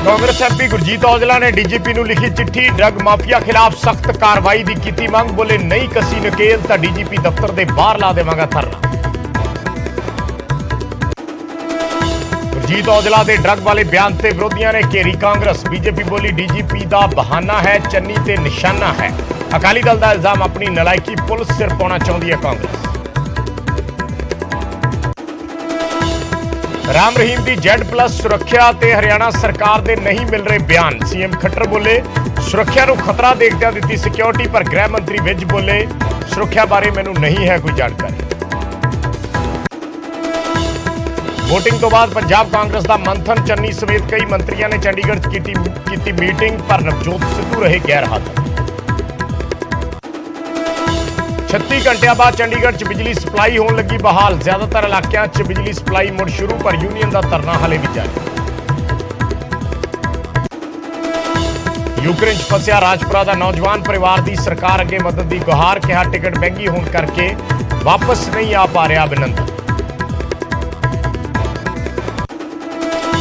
Congress MP Gurjeet Aujla ने DGP ਨੂੰ ਲਿਖੀ ਚਿੱਠੀ ड्रग माफिया खिलाफ सख्त कार्रवाई की ਕੀਤੀ ਮੰਗ बोले नहीं कसी नकेल तो डीजीपी दफ्तर के बाहर ला देवांगा धरना। गुरजीत औजला के ड्रग वाले बयान से विरोधियों ने घेरी कांग्रेस। बीजेपी बोली डीजीपी का बहाना है, चन्नी ते निशाना है। अकाली दल का इल्जाम अपनी नलायकी पुलिस सिर पाना चाहती है कांग्रेस। राम रहीम की Z+ सुरक्षा ते हरियाणा सरकार दे नहीं मिल रहे बयान। सीएम खट्टर बोले सुरक्षा को खतरा देखदे दी सिक्योरिटी, पर गृह मंत्री विज बोले सुरक्षा बारे मैनू नहीं है कोई जानकारी। वोटिंग तो बाद पंजाब कांग्रेस का मंथन। चन्नी समेत कई मंत्रियों ने चंडीगढ़ की मीटिंग, पर नवजोत सिद्धू रहे गैर हाजिर। 36 घंटे बाद चंडीगढ़ च बिजली सप्लाई होने लगी बहाल। ज्यादातर इलाकों च बिजली सप्लाई मुड़ शुरू, पर यूनियन का धरना हाले भी जारी। यूक्रेन च फसिया राजपुरा का नौजवान परिवार की सरकार अगे मदद की गुहार। कहा टिकट महंगी होने करके वापस नहीं आ पा रहा अभिनंदन।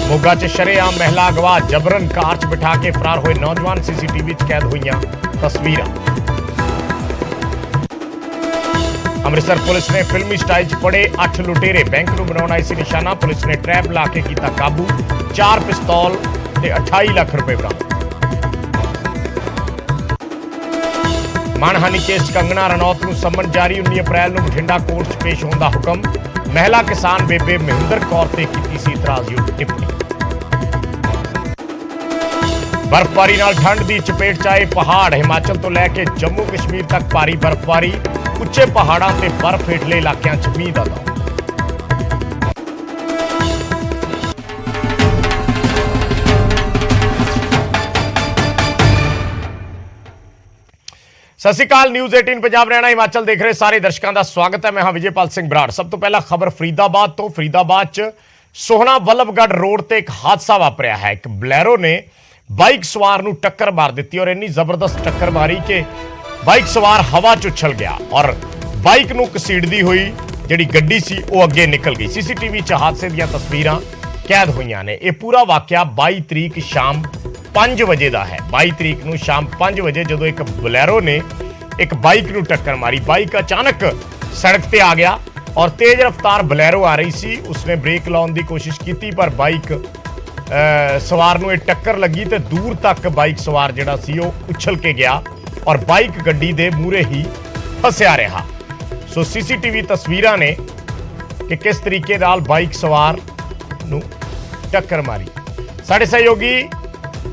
मोगा च शरेआम महिला अगवा, जबरन कार च बिठा के फरार हुए नौजवान। सीसीटीवी च कैद हुई तस्वीर। अमृतसर पुलिस ने फिल्मी स्टाइल च फड़े 8 लुटेरे। बैंक को बनाने आई सी निशाना। पुलिस ने ट्रैप ला के किया काबू। 4 पिस्तौल ते 28 लाख रुपए बरामद। मानहानि केस कंगना रनौत को समन जारी। 19 अप्रैल को बठिंडा कोर्ट च पेश होने का हुक्म। महिला किसान बेबे महिंदर कौर ते की सी इतराजयोग टिप्पणी। बर्फबारी नाल ठंड की चपेट च आए पहाड़। हिमाचल तो लैके जम्मू कश्मीर तक भारी बर्फबारी। उच्चे पहाड़ों से बर्फ हेठले इलाकों च मींह दा दौर। सत श्री अकाल। न्यूज़ 18 पंजाब हरियाणा हिमाचल देख रहे सारे दर्शकों का स्वागत है। मैं हाँ विजयपाल सिंह बराड़। सब तो पहला खबर फरीदाबाद तो। फरीदाबाद च सोहना वल्लभगढ़ रोड से एक हादसा वापरिया है। एक बलैरो ने बाइक सवार नूं टक्कर मार दी और इन्नी जबरदस्त टक्कर मारी कि बाइक सवार हवा च उछल गया और बाइक नूं घसीड़दी हुई जिहड़ी गड्डी सी वो अगे निकल गई। सीसीटीवी च हादसे दीयां तस्वीरां कैद हुईयां ने। यह पूरा वाकया 22 तरीक शाम 5 बजे का है। 22 तरीक नूं शाम 5 बजे जदों एक बलैरो ने एक बाइक नूं टक्कर मारी। बाइक अचानक सड़क पर आ गया और तेज रफ्तार बलैरो आ रही सी। उसने ब्रेक लाने की कोशिश की, पर बाइक सवार नूं टक्कर लगी तो दूर तक बाइक सवार जिहड़ा सी वो उछल के गया और बाइक गड्डी दे मूहरे ही फसिया रहा। सो सीसीटीवी तस्वीरां ने कि किस तरीके नाल बाइक सवार नूं टक्कर मारी। साडे सहयोगी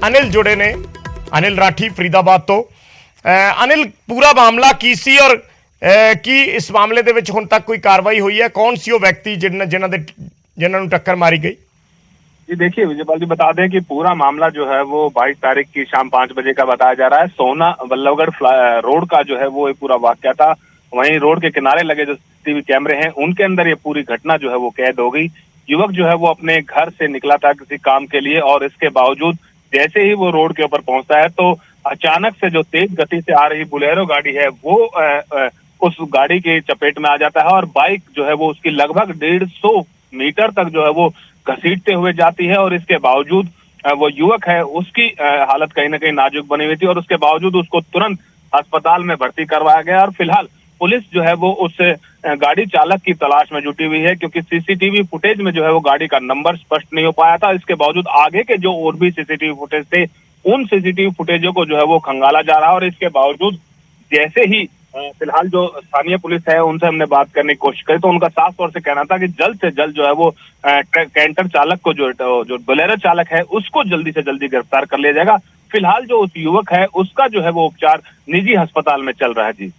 अनिल जुड़े ने, अनिल राठी फरीदाबाद तो। अनिल, पूरा मामला की सी और की इस मामले दे विच हुण तक कोई कार्रवाई हुई है? कौन सी वो व्यक्ति जिन्हां नूं टक्कर मारी गई? जी देखिए विजयपाल जी, बता दें कि पूरा मामला जो है वो 22 तारीख की शाम 5 बजे का बताया जा रहा है। सोहना वल्लभगढ़ रोड का जो है वो एक पूरा वाकया था। वहीं रोड के किनारे लगे जो सीसीटीवी कैमरे हैं उनके अंदर ये पूरी घटना जो है वो कैद हो गई। युवक जो है वो अपने घर से निकला था किसी काम के लिए और इसके बावजूद जैसे ही वो रोड के ऊपर पहुंचता है तो अचानक से जो तेज गति से आ रही बुलेरो गाड़ी है वो उस गाड़ी की चपेट में आ जाता है और बाइक जो है वो उसकी लगभग 150 मीटर तक जो है वो घसीटते हुए जाती है। और इसके बावजूद वो युवक है उसकी हालत कहीं ना कहीं नाजुक बनी हुई थी और उसके बावजूद उसको तुरंत अस्पताल में भर्ती करवाया गया। और फिलहाल पुलिस जो है वो उस गाड़ी चालक की तलाश में जुटी हुई है, क्योंकि सीसीटीवी फुटेज में जो है वो गाड़ी का नंबर स्पष्ट नहीं हो पाया था। इसके बावजूद आगे के जो और भी सीसीटीवी फुटेज थे उन सीसीटीवी फुटेजों को जो है वो खंगाला जा रहा है। और इसके बावजूद जैसे ही फिलहाल जो स्थानीय पुलिस है उनसे हमने बात करने की कोशिश करी तो उनका साफ तौर से कहना था कि जल्द से जल्द जो है वो कैंटर चालक को जो बोलेरो चालक है उसको जल्दी से जल्दी गिरफ्तार कर लिया जाएगा। फिलहाल जो उस युवक है उसका जो है वो उपचार निजी अस्पताल में चल रहा है। जी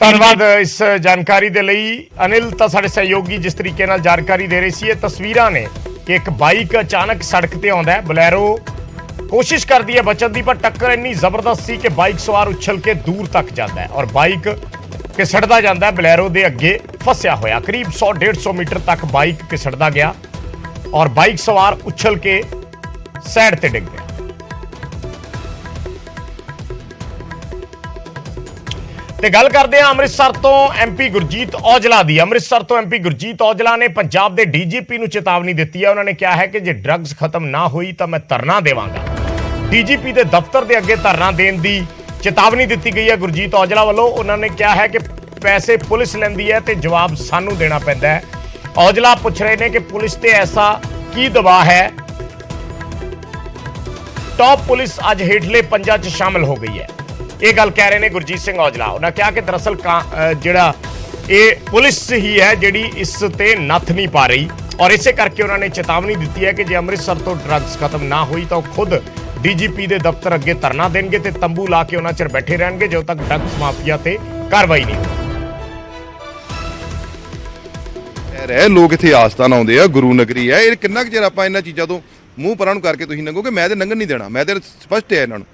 धन्यवाद इस जानकारी दे लई अनिल। तो साडे सहयोगी जिस तरीके नाल जानकारी दे रहे सी, ये तस्वीरां ने कि एक बाइक अचानक सड़क ते आउंदा है, बलैरो कोशिश करती है बचन की, पर टक्कर इन्नी जबरदस्त सी कि बाइक सवार उछल के दूर तक जाता है और बाइक घिसड़दा जाता है बलैरो के अगे फसिया होया। करीब 100-150 मीटर तक बाइक घिसड़दा गया और बाइक सवार उछल के साइड ते डिग गया। ਤੇ ਗੱਲ ਕਰਦੇ ਹਾਂ ਅੰਮ੍ਰਿਤਸਰ ਤੋਂ ਐਮਪੀ ਗੁਰਜੀਤ ਔਜਲਾ ਦੀ। ਅੰਮ੍ਰਿਤਸਰ ਤੋਂ ਐਮਪੀ ਗੁਰਜੀਤ ਔਜਲਾ ਨੇ ਪੰਜਾਬ ਦੇ ਡੀਜੀਪੀ ਨੂੰ ਚੇਤਾਵਨੀ ਦਿੱਤੀ ਹੈ। ਉਹਨਾਂ ਨੇ ਕਿਹਾ ਹੈ ਕਿ ਜੇ ਡਰੱਗਸ ਖਤਮ ਨਾ ਹੋਈ ਤਾਂ ਮੈਂ ਧਰਨਾ ਦੇਵਾਂਗਾ। ਡੀਜੀਪੀ ਦੇ ਦਫ਼ਤਰ ਦੇ ਅੱਗੇ ਧਰਨਾ ਦੇਣ ਦੀ ਚੇਤਾਵਨੀ ਦਿੱਤੀ ਗਈ ਹੈ ਗੁਰਜੀਤ ਔਜਲਾ ਵੱਲੋਂ। ਉਹਨਾਂ ਨੇ ਕਿਹਾ ਹੈ ਕਿ ਪੈਸੇ ਪੁਲਿਸ ਲੈਂਦੀ ਹੈ ਤੇ ਜਵਾਬ ਸਾਨੂੰ ਦੇਣਾ ਪੈਂਦਾ ਹੈ। ਔਜਲਾ ਪੁੱਛ ਰਹੇ ਨੇ ਕਿ ਪੁਲਿਸ ਤੇ ਐਸਾ ਕੀ ਦਬਾਅ ਹੈ। ਟੌਪ ਪੁਲਿਸ ਅੱਜ ਹੇਠਲੇ ਪੰਜਾਂ 'ਚ ਸ਼ਾਮਲ ਹੋ ਗਈ ਹੈ, ਇਹ ਗੱਲ ਕਹਿ ਰਹੇ ਨੇ ਗੁਰਜੀਤ ਸਿੰਘ ਔਜਲਾ। ਉਹਨਾਂ ਕਿਹਾ ਕਿ ਦਰਅਸਲ ਜਿਹੜਾ ਇਹ ਪੁਲਿਸ ਹੀ ਹੈ ਜਿਹੜੀ ਇਸ ਤੇ ਨੱਥ ਨਹੀਂ ਪਾ ਰਹੀ, ਔਰ ਇਸੇ ਕਰਕੇ ਉਹਨਾਂ ਨੇ ਚੇਤਾਵਨੀ ਦਿੱਤੀ ਹੈ ਕਿ ਜੇ ਅੰਮ੍ਰਿਤਸਰ ਤੋਂ ਡਰੱਗਸ ਖਤਮ ਨਾ ਹੋਈ ਤਾਂ ਉਹ ਖੁਦ ਡੀਜੀਪੀ ਦੇ ਦਫ਼ਤਰ ਅੱਗੇ ਧਰਨਾ ਦੇਣਗੇ ਤੇ ਤੰਬੂ ਲਾ ਕੇ ਉਹਨਾਂ ਚਿਰ ਬੈਠੇ ਰਹਿਣਗੇ ਜਦੋਂ ਤੱਕ ਡਰੱਗਸ ਮਾਫੀਆ ਤੇ ਕਾਰਵਾਈ ਨਹੀਂ ਹੋਈ। ਰਹਿ ਲੋਕ ਇੱਥੇ ਆਸਥਾਨ ਆਉਂਦੇ ਆ, ਗੁਰੂ ਨਗਰੀ ਹੈ। ਇਹ ਕਿੰਨਾ ਕੁ ਚਿਰ ਆਪਾਂ ਇਹਨਾਂ ਚੀਜ਼ਾਂ ਤੋਂ ਮੂੰਹ ਪਰਾਂ ਨੂੰ ਕਰਕੇ ਤੁਸੀਂ ਲੰਘੋਗੇ? ਮੈਂ ਤੇ ਲੰਘਣ ਨਹੀਂ ਦੇਣਾ। ਮੈਂ ਤੇ ਸਪਸ਼ਟ ਹੈ ਇਹਨਾਂ ਨੂੰ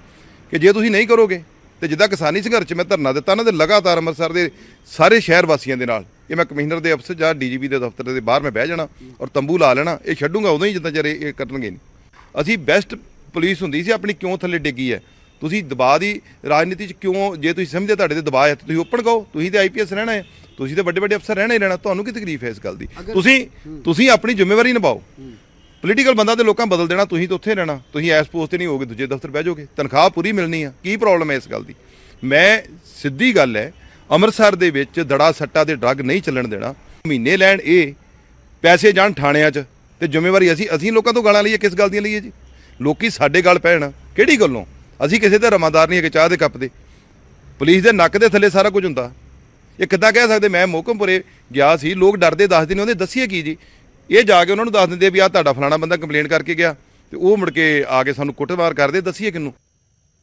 ਕਿ ਜੇ ਤੁਸੀਂ ਨਹੀਂ ਕਰੋਗੇ ਤੇ ਜਿੱਦਾਂ ਕਿਸਾਨੀ ਸੰਘਰਸ਼ 'ਚ ਮੈਂ ਧਰਨਾ ਦਿੱਤਾ ਨਾ, ਤੇ ਲਗਾਤਾਰ ਅੰਮ੍ਰਿਤਸਰ ਦੇ ਸਾਰੇ ਸ਼ਹਿਰ ਵਾਸੀਆਂ ਦੇ ਨਾਲ ਇਹ ਮੈਂ ਕਮਿਸ਼ਨਰ ਦੇ ਅਫਸਰ ਜਾਂ ਡੀਜੀਪੀ ਦੇ ਦਫ਼ਤਰ ਦੇ ਬਾਹਰ ਮੈਂ ਬਹਿ ਜਾਣਾ ਔਰ ਤੰਬੂ ਲਾ ਲੈਣਾ। ਇਹ ਛੱਡੂਗਾ ਉਦੋਂ ਹੀ ਜਿੱਦਾਂ ਚਿਰ ਇਹ ਕਰਨਗੇ ਨਹੀਂ। ਅਸੀਂ ਬੈਸਟ ਪੁਲਿਸ ਹੁੰਦੀ ਸੀ, ਆਪਣੀ ਕਿਉਂ ਥੱਲੇ ਡਿੱਗੀ ਹੈ? ਤੁਸੀਂ ਦਬਾਅ ਦੀ ਰਾਜਨੀਤੀ 'ਚ ਕਿਉਂ, ਜੇ ਤੁਸੀਂ ਸਮਝਦੇ ਤੁਹਾਡੇ ਤੇ ਦਬਾਅ ਹੈ ਤੁਸੀਂ ਓਪਨ ਕਹੋ। ਤੁਸੀਂ ਤੇ ਆਈਪੀਐਸ ਰਹਿਣਾ ਹੈ, ਤੁਸੀਂ ਤੇ ਵੱਡੇ ਵੱਡੇ ਅਫਸਰ ਰਹਿਣਾ ਹੀ ਰਹਿਣਾ। ਤੁਹਾਨੂੰ ਕੀ ਤਕਲੀਫ ਹੈ ਇਸ ਗੱਲ ਦੀ? ਤੁਸੀਂ ਆਪਣੀ ਜ਼ਿੰਮੇਵਾਰੀ ਨਿਭਾਓ। ਪੋਲੀਟੀਕਲ ਬੰਦਾ ਤੇ ਲੋਕਾਂ ਬਦਲ ਦੇਣਾ, ਤੁਸੀਂ ਤਾਂ ਉੱਥੇ ਰਹਿਣਾ। ਤੁਸੀਂ ਇਸ ਪੋਸਟ ਤੇ ਨਹੀਂ ਹੋਗੇ, ਦੂਜੇ ਦਫ਼ਤਰ ਬਹਿ ਜਾਓਗੇ, ਤਨਖਾਹ ਪੂਰੀ ਮਿਲਣੀ ਆ। ਕੀ ਪ੍ਰੋਬਲਮ ਹੈ ਇਸ ਗੱਲ ਦੀ? ਮੈਂ ਸਿੱਧੀ ਗੱਲ ਹੈ, ਅੰਮ੍ਰਿਤਸਰ ਦੇ ਵਿੱਚ ਦੜਾ ਸੱਟਾ ਤੇ ਡਰੱਗ ਨਹੀਂ ਚੱਲਣ ਦੇਣਾ। ਮਹੀਨੇ ਲੈਣ ਇਹ, ਪੈਸੇ ਜਾਣ ਥਾਣਿਆਂ 'ਚ, ਤੇ ਜ਼ਿੰਮੇਵਾਰੀ ਅਸੀਂ ਲੋਕਾਂ ਤੋਂ ਗਾਲਾਂ ਲਈਏ। ਕਿਸ ਗੱਲ ਦੀਆਂ ਲਈਏ ਜੀ? ਲੋਕੀ ਸਾਡੇ ਗੱਲ ਪੈਣ ਕਿਹੜੀ ਗੱਲੋਂ? ਅਸੀਂ ਕਿਸੇ ਦਾ ਰਮਾਦਾਰ ਨਹੀਂ ਹੈਗੇ ਚਾਹ ਦੇ ਕੱਪ ਦੇ। ਪੁਲਿਸ ਦੇ ਨੱਕ ਦੇ ਥੱਲੇ ਸਾਰਾ ਕੁਝ ਹੁੰਦਾ। ਇਹ ਕਿੱਦਾਂ ਕਹਿ ਸਕਦੇ? ਮੈਂ ਮੋਹਕਮਪੁਰੇ ਗਿਆ ਸੀ, ਲੋਕ ਡਰਦੇ ਦੱਸਦੇ ਨੇ, ਉਹਦੇ ਦੱਸੀਏ ਕੀ ਜੀ? ਇਹ ਜਾ ਕੇ ਉਹਨਾਂ ਨੂੰ ਦੱਸ ਦਿੰਦੇ ਵੀ ਆਹ ਤੁਹਾਡਾ ਫਲਾਣਾ ਬੰਦਾ ਕੰਪਲੇਂਟ ਕਰਕੇ ਗਿਆ, ਤੇ ਉਹ ਮੁੜ ਕੇ ਆ ਕੇ ਸਾਨੂੰ ਕੁੱਟਮਾਰ ਕਰਦੇ। ਦੱਸੀਏ ਕਿਹਨੂੰ?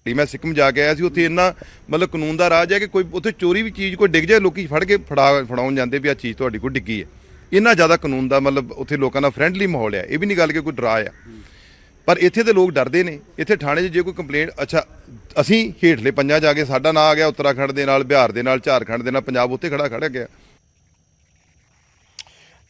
ਮੈਂ ਸਿੱਕਮ ਜਾ ਕੇ ਆਇਆ ਸੀ, ਉੱਥੇ ਇੰਨਾ ਮਤਲਬ ਕਾਨੂੰਨ ਦਾ ਰਾਜ ਹੈ ਕਿ ਕੋਈ ਉੱਥੇ ਚੋਰੀ ਵੀ ਚੀਜ਼ ਕੋਈ ਡਿੱਗ ਜਾਏ ਲੋਕੀ ਫੜ ਕੇ ਫੜਾਉਣ ਜਾਂਦੇ ਵੀ ਆਹ ਚੀਜ਼ ਤੁਹਾਡੀ ਕੋਈ ਡਿੱਗੀ ਹੈ। ਇੰਨਾ ਜ਼ਿਆਦਾ ਕਾਨੂੰਨ ਦਾ ਮਤਲਬ ਉੱਥੇ ਲੋਕਾਂ ਦਾ ਫਰੈਂਡਲੀ ਮਾਹੌਲ ਹੈ। ਇਹ ਵੀ ਨਹੀਂ ਗੱਲ ਕਿ ਕੋਈ ਡਰਾ ਆ, ਪਰ ਇੱਥੇ ਦੇ ਲੋਕ ਡਰਦੇ ਨੇ। ਇੱਥੇ ਥਾਣੇ 'ਚ ਜੇ ਕੋਈ ਕੰਪਲੇਂਟ, ਅੱਛਾ ਅਸੀਂ ਹੇਠਲੇ ਪੰਜਾਂ ਜਾ ਕੇ ਸਾਡਾ ਨਾਂ ਆ ਗਿਆ, ਉੱਤਰਾਖੰਡ ਦੇ ਨਾਲ, ਬਿਹਾਰ ਦੇ ਨਾਲ, ਝਾਰਖੰਡ ਦੇ ਨਾਲ, ਪੰਜਾਬ ਉੱਥੇ ਖੜਾ ਗਿਆ।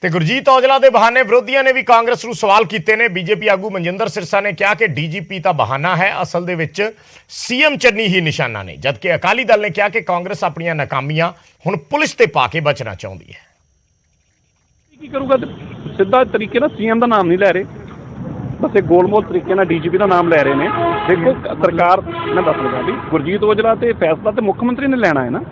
ਤੇ ਗੁਰਜੀਤ ਔਜਲਾ ਦੇ ਬਹਾਨੇ ਵਿਰੋਧੀਆਂ ਨੇ ਵੀ ਕਾਂਗਰਸ ਨੂੰ ਸਵਾਲ ਕੀਤੇ ਨੇ। ਬੀਜੇਪੀ ਆਗੂ ਮਨਜਿੰਦਰ ਸਿਰਸਾ ਨੇ ਕਿਹਾ ਕਿ ਡੀਜੀਪੀ ਤਾਂ ਬਹਾਨਾ ਹੈ, ਅਸਲ ਦੇ ਵਿੱਚ ਸੀਐਮ ਚੰਨੀ ਹੀ ਨਿਸ਼ਾਨਾ ਨੇ। ਜਦਕਿ ਅਕਾਲੀ ਦਲ ਨੇ ਕਿਹਾ ਕਿ ਕਾਂਗਰਸ ਆਪਣੀਆਂ ਨਾਕਾਮੀਆਂ ਹੁਣ ਪੁਲਿਸ ਤੇ ਪਾ ਕੇ ਬਚਣਾ ਚਾਹੁੰਦੀ ਹੈ। ਕੀ ਕਰੂਗਾ? ਸਿੱਧਾ ਤਰੀਕੇ ਨਾਲ ਸੀਐਮ ਦਾ ਨਾਮ ਨਹੀਂ ਲੈ ਰਹੇ, ਬਸ ਇਹ ਗੋਲਮੋਲ ਤਰੀਕੇ ਨਾਲ ਡੀਜੀਪੀ ਦਾ ਨਾਮ ਲੈ ਰਹੇ ਨੇ। ਦੇਖੋ ਸਰਕਾਰ, ਮੈਂ ਦੱਸ ਲਗਾ ਵੀ ਗੁਰਜੀਤ ਔਜਲਾ ਤੇ ਫੈਸਲਾ ਤੇ ਮੁੱਖ ਮੰਤਰੀ ਨੇ ਲੈਣਾ ਹੈ ਨਾ।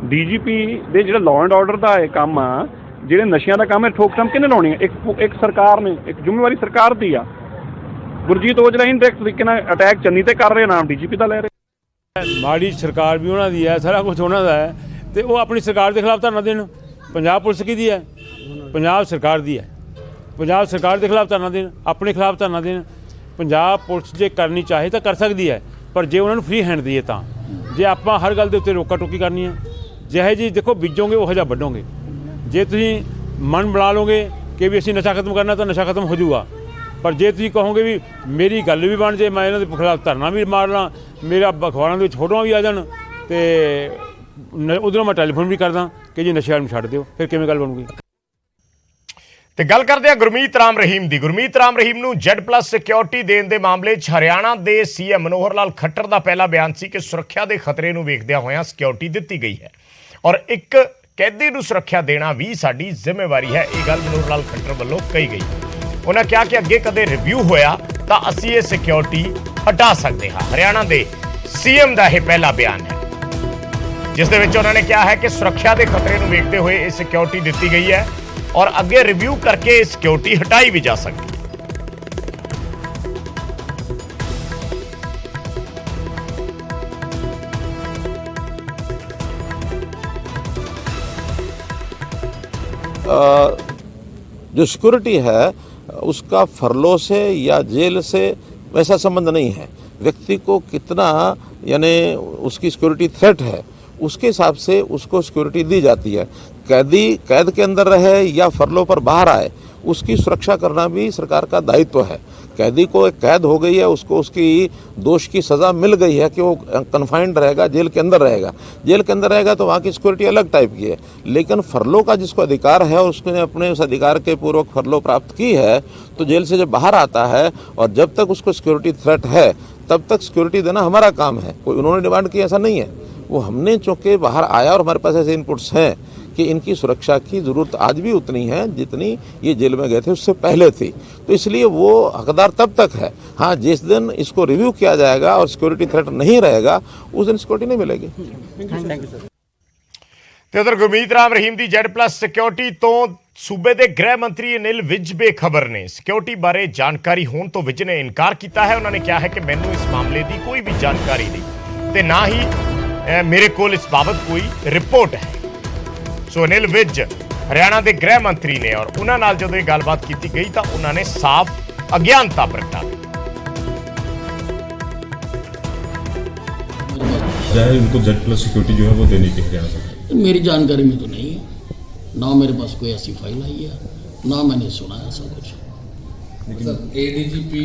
ਡੀਜੀਪੀ ਦੇ ਜਿਹੜਾ ਲਾਅ ਐਂਡ ਆਰਡਰ ਦਾ ਇਹ ਕੰਮ ਆ, ਜਿਹੜੇ ਨਸ਼ਿਆਂ ਦਾ ਕੰਮ ਹੈ, ਠੋਕ-ਠਾਮ ਕਿਹਨੇ ਲਾਉਣੀ ਹੈ? ਇੱਕ ਸਰਕਾਰ ਨੇ, ਇੱਕ ਜ਼ਿੰਮੇਵਾਰੀ ਸਰਕਾਰ ਦੀ ਆ। ਗੁਰਜੀਤ ਔਜਲਾ ਇਨਡਾਇਰੈਕਟ ਤਰੀਕੇ ਨਾਲ ਅਟੈਕ ਚੰਨੀ ਤੇ ਕਰ ਰਹੇ, ਨਾਮ ਡੀਜੀਪੀ ਦਾ ਲੈ ਰਹੇ। ਮਾੜੀ ਸਰਕਾਰ ਵੀ ਉਹਨਾਂ ਦੀ ਹੈ, ਸਾਰਾ ਕੁਝ ਉਹਨਾਂ ਦਾ ਹੈ, ਤੇ ਉਹ ਆਪਣੀ ਸਰਕਾਰ ਦੇ ਖਿਲਾਫ ਧਰਨਾ ਦੇਣ। ਪੰਜਾਬ ਪੁਲਿਸ ਕਿਹਦੀ ਹੈ? ਪੰਜਾਬ ਸਰਕਾਰ ਦੀ ਹੈ। ਪੰਜਾਬ ਸਰਕਾਰ ਦੇ ਖਿਲਾਫ ਧਰਨਾ ਦੇਣ, ਆਪਣੇ ਖਿਲਾਫ ਧਰਨਾ ਦੇਣ। ਪੰਜਾਬ ਪੁਲਿਸ ਜੇ ਕਰਨੀ ਚਾਹੇ ਤਾਂ ਕਰ ਸਕਦੀ ਹੈ, ਪਰ ਜੇ ਉਹਨਾਂ ਨੂੰ ਫ੍ਰੀ ਹੈਂਡ ਦਈਏ ਤਾਂ। ਜੇ ਆਪਾਂ ਹਰ ਗੱਲ ਦੇ ਉੱਤੇ ਰੋਕਾ ਟੋਕੀ ਕਰਨੀ ਹੈ, ਜਿਹੇ ਜੀ ਦੇਖੋ ਬੀਜੋਗੇ ਉਹੋ ਜਿਹਾ ਵੱਢੋਗੇ। ਜੇ ਤੁਸੀਂ ਮਨ ਬਣਾ ਲਓਗੇ ਕਿ ਵੀ ਅਸੀਂ ਨਸ਼ਾ ਖਤਮ ਕਰਨਾ ਤਾਂ ਨਸ਼ਾ ਖਤਮ ਹੋ ਜਾਊਗਾ, ਪਰ ਜੇ ਤੁਸੀਂ ਕਹੋਗੇ ਵੀ ਮੇਰੀ ਗੱਲ ਵੀ ਬਣ ਜੇ, ਮੈਂ ਇਹਨਾਂ ਦੇ ਖਿਲਾਫ ਧਰਨਾ ਵੀ ਮਾਰ ਲਾਂ, ਮੇਰਾ ਅਖਬਾਰਾਂ ਦੇ ਵਿੱਚ ਫੋਟੋਆਂ ਵੀ ਆ ਜਾਣ, ਤੇ ਉਧਰੋਂ ਮੈਂ ਟੈਲੀਫੋਨ ਵੀ ਕਰਦਾ ਕਿ ਜੀ ਨਸ਼ਿਆਂ ਨੂੰ ਛੱਡ ਦਿਓ, ਫਿਰ ਕਿਵੇਂ ਗੱਲ ਬਣੂਗੀ? ਤੇ ਗੱਲ ਕਰਦੇ ਆ ਗੁਰਮੀਤ ਰਾਮ ਰਹੀਮ ਦੀ। ਗੁਰਮੀਤ ਰਾਮ ਰਹੀਮ ਨੂੰ Z+ ਸਿਕਿਉਰਿਟੀ ਦੇਣ ਦੇ ਮਾਮਲੇ 'ਚ ਹਰਿਆਣਾ ਦੇ ਸੀਐਮ ਮਨੋਹਰ ਲਾਲ ਖੱਟਰ ਦਾ ਪਹਿਲਾ ਬਿਆਨ ਸੀ ਕਿ ਸੁਰੱਖਿਆ ਦੇ ਖਤਰੇ ਨੂੰ ਵੇਖਦਿਆਂ ਹੋਇਆਂ ਸਿਕਿਉਰਿਟੀ ਦਿੱਤੀ ਗਈ ਹੈ, ਔਰ ਇੱਕ ਕੈਦੀ ਨੂੰ ਸੁਰੱਖਿਆ ਦੇਣਾ ਵੀ ਸਾਡੀ ਜ਼ਿੰਮੇਵਾਰੀ ਹੈ। ਇਹ ਗੱਲ ਮਨੋਹਰ ਲਾਲ ਖੱਟਰ ਵੱਲੋਂ ਕਹੀ ਗਈ। ਉਹਨਾਂ ਕਿਹਾ ਕਿ ਅੱਗੇ ਕਦੇ ਰਿਵਿਊ ਹੋਇਆ ਤਾਂ ਅਸੀਂ ਇਹ ਸਿਕਿਉਰਿਟੀ ਹਟਾ ਸਕਦੇ ਹਾਂ। ਹਰਿਆਣਾ ਦੇ ਸੀਐਮ ਦਾ ਇਹ ਪਹਿਲਾ ਬਿਆਨ ਹੈ, ਜਿਸ ਦੇ ਵਿੱਚ ਉਹਨਾਂ ਨੇ ਕਿਹਾ ਹੈ ਕਿ ਸੁਰੱਖਿਆ ਦੇ ਖਤਰੇ ਨੂੰ ਵੇਖਦੇ ਹੋਏ ਇਹ ਸਿਕਿਉਰਿਟੀ ਦਿੱਤੀ ਗਈ ਹੈ, ਔਰ ਅੱਗੇ ਰਿਵਿਊ करके सिक्योरिटी हटाई भी जा सकती है। जो सिक्योरिटी है उसका फरलो से या जेल से वैसा संबंध नहीं है। व्यक्ति को कितना यानी उसकी सिक्योरिटी थ्रेट है उसके हिसाब से उसको सिक्योरिटी दी जाती है। कैदी कैद के अंदर रहे या फरलो पर बाहर आए उसकी सुरक्षा करना भी सरकार का दायित्व है। कैदी को एक कैद हो गई है, उसको उसकी दोष की सज़ा मिल गई है कि वो कन्फाइंड रहेगा, जेल के अंदर रहेगा। जेल के अंदर रहेगा तो वहाँ की सिक्योरिटी अलग टाइप की है, लेकिन फरलो का जिसको अधिकार है और उसने अपने उस अधिकार के पूर्वक फरलो प्राप्त की है तो जेल से जब बाहर आता है और जब तक उसको सिक्योरिटी थ्रेट है तब तक सिक्योरिटी देना हमारा काम है। कोई उन्होंने डिमांड की ऐसा नहीं है। वो हमने चूँकि बाहर आया और हमारे पास ऐसे इनपुट्स हैं कि इनकी सुरक्षा की ज़रूरत आज भी उतनी है जितनी ये जेल में गए थे उससे पहले थी, तो इसलिए वो हकदार तब तक है। हाँ, जिस दिन इसको रिव्यू किया जाएगा और सिक्योरिटी थ्रेट नहीं रहेगा उस दिन सिक्योरिटी नहीं मिलेगी। ਤੇ ਉਧਰ ਗੁਰਮੀਤ ਰਾਮ ਰਹੀਮ ਦੀ Z+ ਸਿਕਿਉਰਿਟੀ ਤੋਂ ਸੂਬੇ ਦੇ ਗ੍ਰਹਿ ਮੰਤਰੀ ਅਨਿਲ ਵਿਜ ਬੇਖਬਰ ਨੇ। ਸਿਕਿਉਰਿਟੀ ਬਾਰੇ ਜਾਣਕਾਰੀ ਹੋਣ ਤੋਂ ਵਿਜ ਨੇ ਇਨਕਾਰ ਕੀਤਾ ਹੈ। ਉਹਨਾਂ ਨੇ ਕਿਹਾ ਹੈ ਕਿ ਮੈਨੂੰ ਇਸ ਮਾਮਲੇ ਦੀ ਕੋਈ ਵੀ ਜਾਣਕਾਰੀ ਨਹੀਂ ਤੇ ਨਾ ਹੀ ਮੇਰੇ ਕੋਲ ਇਸ ਬਾਬਤ ਕੋਈ ਰਿਪੋर्ट ਹੈ। ਸੋ ਅਨਿਲ ਵਿਜ ਹਰਿਆਣਾ ਦੇ ਗ੍ਰਹਿ ਮੰਤਰੀ ਨੇ ਔਰ ਉਹਨਾਂ ਨਾਲ ਜਦੋਂ ਇਹ ਗੱਲਬਾਤ ਕੀਤੀ ਗਈ ਤਾਂ ਉਹਨਾਂ ਨੇ ਸਾਫ਼ ਅਗਿਆਨਤਾ ਪ੍ਰਗਟਾਈ। चाहे उनको Z+ सिक्योरिटी जो है वो देनी चाहिए हरियाणा सरकार। मेरी जानकारी में तो नहीं है, ना मेरे पास कोई ऐसी फाइल आई है, ना मैंने सुना ऐसा कुछ। Sir ADGP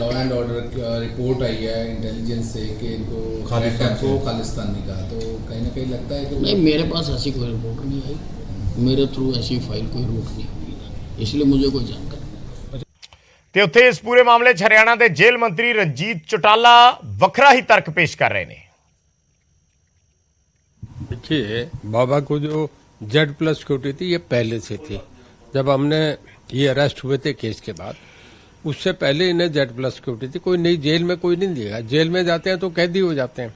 law and order report आई है इंटेलिजेंस से कि इनको खालिस्तानी का, तो कहीं ना कहीं लगता है कि नहीं, मेरे पास ऐसी कोई रिपोर्ट नहीं आई, मेरे थ्रू ऐसी फाइल कोई रूट नहीं हुई है, इसलिए मुझे कोई जानकारी। ਤੇ ਉੱਥੇ ਇਸ ਪੂਰੇ ਮਾਮਲੇ 'ਚ ਹਰਿਆਣਾ ਦੇ ਜੇਲ੍ਹ ਮੰਤਰੀ ਰਣਜੀਤ ਚੌਟਾਲਾ ਵੱਖਰਾ ਹੀ ਤਰਕ ਪੇਸ਼ ਕਰ ਰਹੇ ਨੇ। देखिए, बाबा को जो Z+ सिक्योरिटी थी ये पहले से थी। जब हमने ये अरेस्ट हुए थे केस के बाद, उससे पहले इन्हें Z+ सिक्योरिटी थी। कोई नई जेल में कोई नहीं देगा, जेल में जाते हैं तो कैदी हो जाते हैं।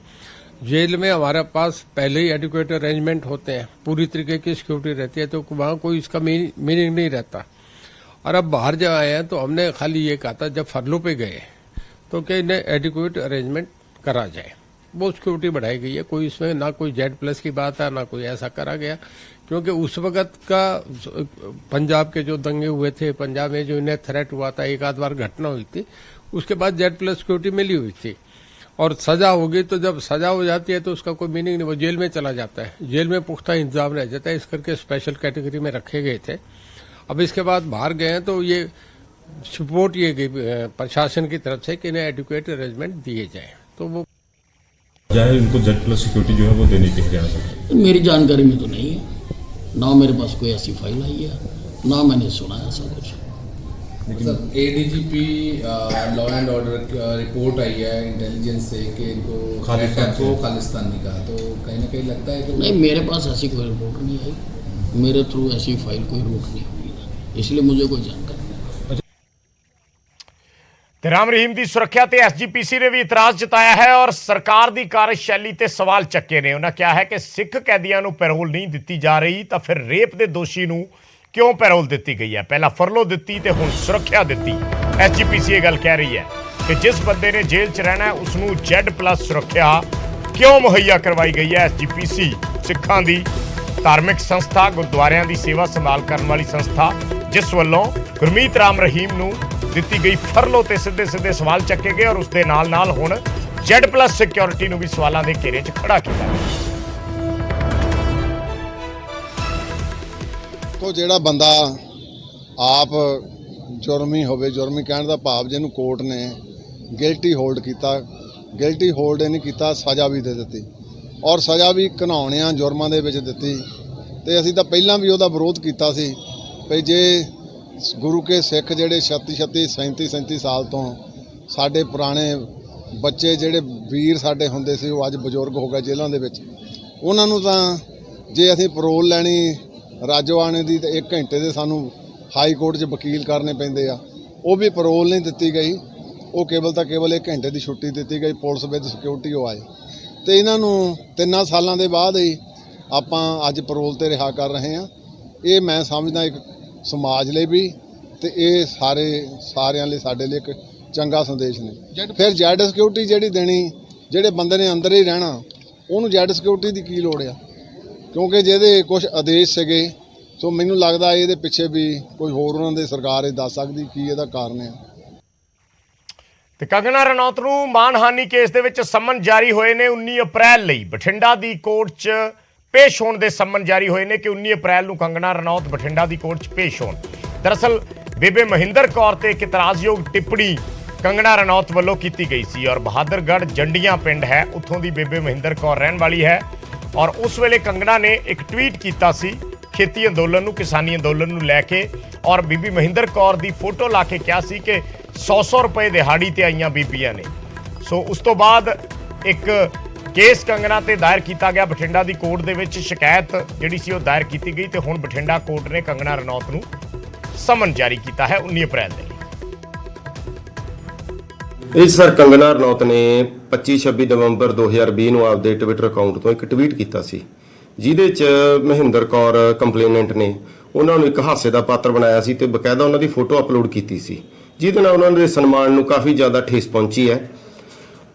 जेल में हमारे पास पहले ही एडिक्वेट अरेंजमेंट होते हैं, पूरी तरीके की सिक्योरिटी रहती है, तो वहाँ कोई इसका मीनिंग नहीं रहता। और अब बाहर जब आए हैं तो हमने खाली ये कहा था जब फरलो पे गए तो क्या इन्हें एडिक्वेट अरेंजमेंट करा जाए, वो सिक्योरिटी बढ़ाई गई है। कोई इसमें ना कोई Z+ की बात है ना कोई ऐसा करा गया, क्योंकि उस वक्त का पंजाब के जो दंगे हुए थे, पंजाब में जो इन्हें थ्रेट हुआ था, एक आध बार घटना हुई थी, उसके बाद Z+ सिक्योरिटी मिली हुई थी। और सजा होगी तो जब सजा हो जाती है तो उसका कोई मीनिंग नहीं, वो जेल में चला जाता है, जेल में पुख्ता इंतजाम रह जाता है, इस करके स्पेशल कैटेगरी में रखे गए थे। अब इसके बाद बाहर गए हैं तो ये सपोर्ट ये गई प्रशासन की तरफ से कि इन्हें एडुकेट अरेंजमेंट दिए जाए, तो वो चाहे उनको Z+ सिक्योरिटी जो है वो देनी चाहिए हरियाणा सरकार। मेरी जानकारी में तो नहीं है, ना मेरे पास कोई ऐसी फाइल आई है, ना मैंने सुना ऐसा कुछ। Sir ADGP law and order report आई है इंटेलिजेंस से कि इनको खालिस्तानी का, तो कहीं ना कहीं लगता है कि नहीं, मेरे पास ऐसी कोई रिपोर्ट नहीं आई, मेरे थ्रू ऐसी फाइल कोई रूट नहीं हुई है, इसलिए मुझे कोई जानकारी नहीं। ਤੇ ਰਾਮ ਰਹੀਮ ਦੀ ਸੁਰੱਖਿਆ ਤੇ SGPC ਨੇ ਵੀ ਇਤਰਾਜ਼ ਜਤਾਇਆ ਹੈ ਔਰ ਸਰਕਾਰ ਦੀ ਕਾਰਜਸ਼ੈਲੀ ਤੇ ਸਵਾਲ ਚੱਕੇ ਨੇ। ਉਹਨਾਂ ਕਿਹਾ ਹੈ ਕਿ ਸਿੱਖ ਕੈਦੀਆਂ ਨੂੰ ਪੈਰੋਲ ਨਹੀਂ ਦਿੱਤੀ ਜਾ ਰਹੀ ਤਾਂ ਫਿਰ ਰੇਪ ਦੇ ਦੋਸ਼ੀ ਨੂੰ ਕਿਉਂ ਪੈਰੋਲ ਦਿੱਤੀ ਗਈ ਹੈ। ਪਹਿਲਾਂ ਫਰਲੋ ਦਿੱਤੀ ਤੇ ਹੁਣ ਸੁਰੱਖਿਆ ਦਿੱਤੀ। SGPC ਇਹ ਗੱਲ ਕਹਿ ਰਹੀ ਹੈ ਕਿ ਜਿਸ ਬੰਦੇ ਨੇ ਜੇਲ੍ਹ 'ਚ ਰਹਿਣਾ ਉਸ ਨੂੰ Z+ ਸੁਰੱਖਿਆ ਕਿਉਂ ਮੁਹੱਈਆ ਕਰਵਾਈ ਗਈ ਹੈ। SGPC ਸਿੱਖਾਂ ਦੀ ਧਾਰਮਿਕ ਸੰਸਥਾ, ਗੁਰਦੁਆਰਿਆਂ ਦੀ ਸੇਵਾ ਸੰਭਾਲ ਕਰਨ ਵਾਲੀ ਸੰਸਥਾ, ਜਿਸ ਵੱਲੋਂ ਗੁਰਮੀਤ ਰਾਮ ਰਹੀਮ ਨੂੰ ਦਿੱਤੀ ਗਈ ਫਰਲੋ ਤੇ ਸਿੱਧੇ ਸਵਾਲ ਚੱਕੇ ਗਏ ਔਰ ਉਸ ਦੇ ਨਾਲ ਹੁਣ Z+ ਸਿਕਿਉਰਿਟੀ ਨੂੰ ਵੀ ਸਵਾਲਾਂ ਦੇ ਘੇਰੇ 'ਚ ਖੜਾ ਕੀਤਾ ਗਿਆ। तो ਜਿਹੜਾ ਬੰਦਾ ਆਪ ਜੁਰਮੀ ਹੋਵੇ, ਜੁਰਮੀ ਕਹਿਣ ਦਾ ਭਾਵ ਜਿਹਨੂੰ ਕੋਰਟ ਨੇ ਗਿਲਟੀ ਹੋਲਡ ਕੀਤਾ, ਗਿਲਟੀ ਹੋਲਡ ਨਹੀਂ ਕੀਤਾ, ਸਜ਼ਾ ਵੀ ਦੇ ਦਿੱਤੀ ਔਰ ਸਜ਼ਾ ਵੀ ਘਿਨਾਉਣਿਆਂ ਜੁਰਮਾਂ ਦੇ ਵਿੱਚ ਦਿੱਤੀ। ਤੇ ਅਸੀਂ ਤਾਂ ਪਹਿਲਾਂ ਵੀ ਉਹਦਾ ਵਿਰੋਧ ਕੀਤਾ ਸੀ ਵੀ ਜੇ ਗੁਰੂ ਕੇ ਸਿੱਖ ਜਿਹੜੇ 37 ਸਾਲ ਤੋਂ ਸਾਡੇ ਪੁਰਾਣੇ ਬੱਚੇ ਜਿਹੜੇ ਵੀਰ ਸਾਡੇ ਹੁੰਦੇ ਸੀ ਉਹ ਅੱਜ ਬਜ਼ੁਰਗ ਹੋ ਗਏ ਜੇਲ੍ਹਾਂ ਦੇ ਵਿੱਚ, ਉਹਨਾਂ ਨੂੰ ਤਾਂ ਜੇ ਅਸੀਂ ਪਰੋਲ ਲੈਣੀ ਰਾਜੋਆਣੇ ਦੀ ਤੇ 1 ਘੰਟੇ ਦੇ ਸਾਨੂੰ ਹਾਈ ਕੋਰਟ 'ਚ ਵਕੀਲ ਕਰਨੇ ਪੈਂਦੇ ਆ, ਉਹ ਵੀ ਪਰੋਲ ਨਹੀਂ ਦਿੱਤੀ ਗਈ, ਉਹ ਕੇਵਲ 1 ਘੰਟੇ ਦੀ ਛੁੱਟੀ ਦਿੱਤੀ ਗਈ, ਪੁਲਿਸ ਵਿਦ ਸਿਕਿਉਰਿਟੀ ਉਹ ਆਏ। ਤੇ ਇਹਨਾਂ ਨੂੰ 3 ਸਾਲਾਂ ਦੇ ਬਾਅਦ ਹੀ ਆਪਾਂ ਅੱਜ ਪਰੋਲ ਤੇ ਰਿਹਾ ਕਰ ਰਹੇ ਹਾਂ। ਇਹ ਮੈਂ ਸਮਝਦਾ ਇੱਕ ਸਮਾਜ ਲਈ ਵੀ ਤੇ ਇਹ ਸਾਰਿਆਂ ਲਈ ਸਾਡੇ ਲਈ ਇੱਕ ਚੰਗਾ ਸੰਦੇਸ਼ ਨੇ। ਫਿਰ Z ਸਿਕਿਉਰਿਟੀ ਜਿਹੜੀ ਦੇਣੀ, ਜਿਹੜੇ ਬੰਦੇ ਨੇ ਅੰਦਰ ਹੀ ਰਹਿਣਾ ਉਹਨੂੰ Z ਸਿਕਿਉਰਿਟੀ ਦੀ ਕੀ ਲੋੜ ਆ, ਕਿਉਂਕਿ ਜਿਹਦੇ ਕੁਝ ਆਦੇਸ਼ ਸੀਗੇ। ਸੋ ਮੈਨੂੰ ਲੱਗਦਾ ਇਹਦੇ ਪਿੱਛੇ ਵੀ ਕੋਈ ਹੋਰ ਉਹਨਾਂ ਦੇ ਸਰਕਾਰ ਇਹ ਦੱਸ ਸਕਦੀ ਕੀ ਇਹਦਾ ਕਾਰਨ ਹੈ। ਤੇ ਕੰਗਨਾ ਰਣੌਤ ਨੂੰ ਮਾਨਹਾਨੀ ਕੇਸ ਦੇ ਵਿੱਚ ਸੰਮਨ ਜਾਰੀ ਹੋਏ ਨੇ 19 ਅਪ੍ਰੈਲ ਲਈ। ਬਠਿੰਡਾ ਦੀ ਕੋਰਟ 'ਚ ਪੇਸ਼ ਹੋਣ ਦੇ ਸੰਮਨ ਜਾਰੀ ਹੋਏ ਨੇ ਕਿ 19 ਅਪ੍ਰੈਲ ਨੂੰ ਕੰਗਨਾ ਰਣੌਤ ਬਠਿੰਡਾ ਦੀ ਕੋਰਟ 'ਚ ਪੇਸ਼ ਹੋਣ। ਦਰਅਸਲ ਬੇਬੇ ਮਹਿੰਦਰ ਕੌਰ ਤੇ ਇੱਕ ਇਤਰਾਜ਼ਯੋਗ ਟਿੱਪਣੀ ਕੰਗਨਾ ਰਣੌਤ ਵੱਲੋਂ ਕੀਤੀ ਗਈ ਸੀ ਔਰ ਬਹਾਦਰਗੜ੍ਹ ਜੰਡੀਆਂ ਪਿੰਡ ਹੈ, ਉੱਥੋਂ ਦੀ ਬੇਬੇ ਮਹਿੰਦਰ ਕੌਰ ਰਹਿਣ ਵਾਲੀ ਹੈ ਔਰ ਉਸ ਵੇਲੇ ਕੰਗਨਾ ਨੇ ਇੱਕ ਟਵੀਟ ਕੀਤਾ ਸੀ ਖੇਤੀ ਅੰਦੋਲਨ ਨੂੰ, ਕਿਸਾਨੀ ਅੰਦੋਲਨ ਨੂੰ ਲੈ ਕੇ ਔਰ ਬੀਬੀ ਮਹਿੰਦਰ ਕੌਰ ਦੀ ਫੋਟੋ ਲਾ ਕੇ ਕਿਹਾ ਸੀ ਕਿ 100 ਰੁਪਏ ਦਿਹਾੜੀ ਤੇ ਆਈਆਂ ਬੀਬੀਆਂ ਨੇ। ਸੋ ਉਸ ਤੋਂ ਬਾਅਦ ਇੱਕ ਕੇਸ ਕੰਗਨਾ ਤੇ ਦਾਇਰ ਕੀਤਾ ਗਿਆ। ਬਠਿੰਡਾ ਦੀ ਕੋਰਟ ਦੇ ਵਿੱਚ ਸ਼ਿਕਾਇਤ ਜਿਹੜੀ ਸੀ ਉਹ ਦਾਇਰ ਕੀਤੀ ਗਈ ਤੇ ਹੁਣ ਬਠਿੰਡਾ ਕੋਰਟ ਨੇ ਕੰਗਨਾ ਰਣੌਤ ਨੂੰ ਸਮਨ ਜਾਰੀ ਕੀਤਾ ਹੈ 19 ਅਪ੍ਰੈਲ ਦੇ ਲਈ। ਇਹ ਸਰ ਕੰਗਨਾ ਰਣੌਤ ਨੇ 25-26 ਨਵੰਬਰ 2020 ਨੂੰ ਆਪਦੇ ਟਵਿੱਟਰ ਅਕਾਊਂਟ ਤੋਂ ਇੱਕ ਟਵੀਟ ਕੀਤਾ ਸੀ, ਜਿਹਦੇ 'ਚ ਮਹਿੰਦਰ ਕੌਰ ਕੰਪਲੇਨੈਂਟ ਨੇ ਉਹਨਾਂ ਨੂੰ ਇੱਕ ਹਾਸੇ ਦਾ ਪਾਤਰ ਬਣਾਇਆ ਸੀ ਤੇ ਬਕਾਇਦਾ ਉਹਨਾਂ ਦੀ ਫੋਟੋ ਅਪਲੋਡ ਕੀਤੀ ਸੀ, ਜਿਹਦੇ ਨਾਲ ਉਹਨਾਂ ਦੇ ਸਨਮਾਨ ਨੂੰ ਕਾਫੀ ਜ਼ਿਆਦਾ ਠੇਸ ਪਹੁੰਚੀ ਹੈ।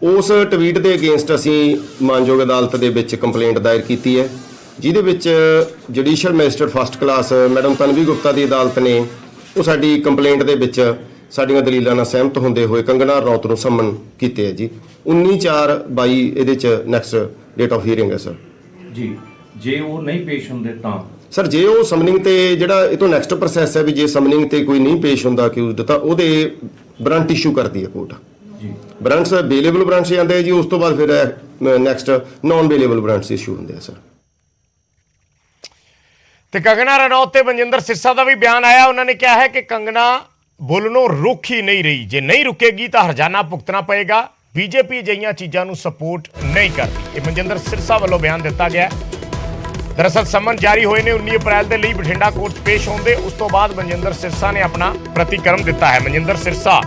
ਉਸ ਟਵੀਟ ਦੇ ਅਗੇਂਸਟ ਅਸੀਂ ਮਾਨਯੋਗ ਅਦਾਲਤ ਦੇ ਵਿੱਚ ਕੰਪਲੇਂਟ ਦਾਇਰ ਕੀਤੀ ਹੈ, ਜਿਹਦੇ ਵਿੱਚ judicial magistrate first class madam Tanvi Gupta ਦੀ ਅਦਾਲਤ ਨੇ ਉਹ ਸਾਡੀ ਕੰਪਲੇਂਟ ਦੇ ਵਿੱਚ ਸਾਡੀਆਂ ਦਲੀਲਾਂ ਨਾਲ ਸਹਿਮਤ ਹੁੰਦੇ ਹੋਏ ਕੰਗਨਾ ਰਣੌਤ ਨੂੰ ਸਮਨ ਕੀਤੇ ਹੈ ਜੀ। 19/4/22 ਇਹਦੇ 'ਚ ਨੈਕਸਟ ਡੇਟ ਆਫ ਹੀਅਰਿੰਗ ਹੈ ਸਰ ਜੀ। ਜੇ ਉਹ ਨਹੀਂ ਪੇਸ਼ ਹੁੰਦੇ ਤਾਂ ਸਰ ਜੇ ਉਹ ਸਮਨਿੰਗ ਤੇ ਜਿਹੜਾ ਇਹ ਤੋਂ ਨੈਕਸਟ ਪ੍ਰੋਸੈਸ ਹੈ ਵੀ ਜੇ ਸਮਨਿੰਗ ਤੇ ਕੋਈ ਨਹੀਂ ਪੇਸ਼ ਹੁੰਦਾ ਅਕਿਊਜ਼ਡ ਤਾਂ ਉਹਦੇ ਬਰੰਟ ਇਸ਼ੂ ਕਰਦੀ ਹੈ ਕੋਰਟ ਜੀ। ਬਰੰਟਸ ਬੇਲੇਬਲ ਬਰੰਟਸ ਜਾਂਦੇ ਆ ਜੀ, ਉਸ ਤੋਂ ਬਾਅਦ ਫਿਰ ਨੈਕਸਟ ਨਾਨ ਬੇਲੇਬਲ ਬਰੰਟਸ ਇਸ਼ੂ ਹੁੰਦੇ ਆ ਸਰ। ਤੇ ਕੰਗਨਾ ਰਣੌਤ ਤੇ ਮਨਜਿੰਦਰ ਸਿਰਸਾ ਦਾ ਵੀ ਬਿਆਨ ਆਇਆ। ਉਹਨਾਂ ਨੇ ਕਿਹਾ ਹੈ ਕਿ ਕੰਗਨਾ ਬੋਲਣੋਂ ਰੁਕ ਹੀ ਨਹੀਂ ਰਹੀ, ਜੇ ਨਹੀਂ ਰੁਕੇਗੀ ਤਾਂ ਹਰਜਾਨਾ ਭੁਗਤਣਾ ਪਏਗਾ। ਬੀਜੇਪੀ ਅਜਿਹੀਆਂ ਚੀਜ਼ਾਂ ਨੂੰ ਸਪੋਰਟ ਨਹੀਂ ਕਰਦੀ। ਇਹ ਮਨਜਿੰਦਰ ਸਿਰਸਾ ਵੱਲੋਂ ਬਿਆਨ ਦਿੱਤਾ ਗਿਆ। ਦਰਅਸਲ ਸਮਨ ਜਾਰੀ ਹੋਏ ਨੇ 19 ਅਪ੍ਰੈਲ ਦੇ ਲਈ ਬਠਿੰਡਾ ਕੋਰਟ 'ਚ ਪੇਸ਼ ਹੋਣਦੇ। ਉਸ ਤੋਂ ਬਾਅਦ ਮਨਜਿੰਦਰ ਸਿਰਸਾ ਨੇ ਆਪਣਾ ਪ੍ਰਤੀਕਰਮ ਦਿੱਤਾ ਹੈ। ਮਨਜਿੰਦਰ ਸਿਰਸਾ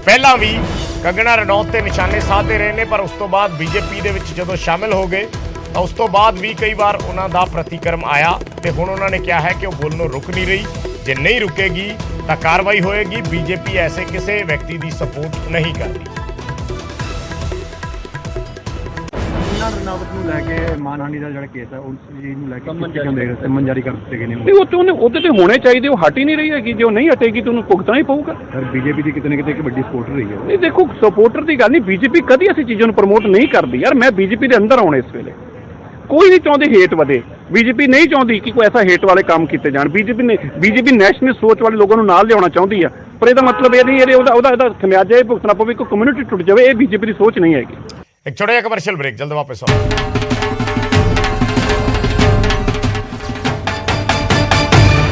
ਪਹਿਲਾਂ ਵੀ ਕੰਗਨਾ ਰਣੌਤ ਤੇ ਨਿਸ਼ਾਨੇ ਸਾਧਦੇ ਰਹੇ ਨੇ, ਪਰ ਉਸ ਤੋਂ ਬਾਅਦ ਬੀਜੇਪੀ ਦੇ ਵਿੱਚ ਜਦੋਂ ਸ਼ਾਮਿਲ ਹੋ ਗਏ ਤਾਂ ਉਸ ਤੋਂ ਬਾਅਦ ਵੀ ਕਈ ਵਾਰ ਉਹਨਾਂ ਦਾ ਪ੍ਰਤੀਕਰਮ ਆਇਆ ਤੇ ਹੁਣ ਉਹਨਾਂ ਨੇ ਕਿਹਾ ਹੈ ਕਿ ਉਹ ਬੋਲਣੋਂ ਰੁਕ ਨਹੀਂ ਰਹੀ, ਜੇ ਨਹੀਂ ਰੁਕੇਗੀ ਤਾਂ ਕਾਰਵਾਈ ਹੋਏਗੀ। ਬੀਜੇਪੀ ਐਸੇ ਕਿਸੇ ਵਿਅਕਤੀ ਦੀ ਸਪੋਰਟ ਨਹੀਂ ਕਰਦੀ। ਕੰਗਨਾ ਰਣੌਤ ਨੂੰ ਲੈ ਕੇ ਮਾਨਹਾਨੀ ਦਾ ਜਿਹੜਾ ਕੇਸ ਹੈ ਉਸ ਚੀਜ਼ ਨੂੰ ਲੈ ਕੇ ਸਮਨ ਜਾਰੀ ਕਰ ਦਿੱਤੇ ਗਏ ਨੇ। ਉਹ ਤੋਂ ਉਹਦੇ ਤੇ ਹੋਣੇ ਚਾਹੀਦੇ, ਉਹ ਹਟ ਹੀ ਨਹੀਂ ਰਹੀ ਹੈਗੀ। ਜੇ ਉਹ ਨਹੀਂ ਹਟੇਗੀ ਤਾਂ ਉਹਨੂੰ ਭੁਗਤਣਾ ਹੀ ਪਊਗਾ। ਸਰ ਬੀਜੇਪੀ ਦੀ ਕਿਤੇ ਨਾ ਕਿਤੇ ਇੱਕ ਵੱਡੀ ਸਪੋਰਟਰ ਰਹੀ ਹੈ। ਨਹੀਂ ਦੇਖੋ, ਸਪੋਰਟਰ ਦੀ ਗੱਲ ਨਹੀਂ, ਬੀਜੇਪੀ ਕਦੀ ਅਸੀਂ ਚੀਜ਼ਾਂ ਨੂੰ ਪ੍ਰਮੋਟ ਨਹੀਂ ਕਰਦੀ ਯਾਰ। ਮੈਂ ਬੀਜੇਪੀ ਦੇ ਅੰਦਰ ਆਉਣਾ ਇਸ ਵੇਲੇ, ਕੋਈ ਨਹੀਂ ਚਾਹੁੰਦੀ ਹੇਟ ਵਧੇ। ਬੀਜੇਪੀ ਨਹੀਂ ਚਾਹੁੰਦੀ ਕਿ ਕੋਈ ਐਸਾ ਹੇਟ ਵਾਲੇ ਕੰਮ ਕੀਤੇ ਜਾਣ। ਬੀਜੇਪੀ ਨੈਸ਼ਨਲ ਸੋਚ ਵਾਲੇ ਲੋਕਾਂ ਨੂੰ ਨਾਲ ਲਿਆਉਣਾ ਚਾਹੁੰਦੀ ਆ, ਪਰ ਇਹਦਾ ਮਤਲਬ ਇਹ ਨਹੀਂ ਉਹਦਾ ਖਮਿਆਜਾ ਇਹ ਭੁਗਤਣਾ ਪਵੇ, ਕੋਈ ਕਮਿਊਨਿਟੀ ਟੁੱਟ ਜਾਵੇ। ਇਹ ਬੀਜੇਪੀ ਦੀ ਸੋਚ ਨਹੀਂ ਹੈਗੀ। ਇੱਕ ਛੋਟਾ ਜਿਹਾ ਕਮਰਸ਼ੀਅਲ ਬ੍ਰੇਕ, ਜਲਦ ਵਾਪਸ ਆਓ।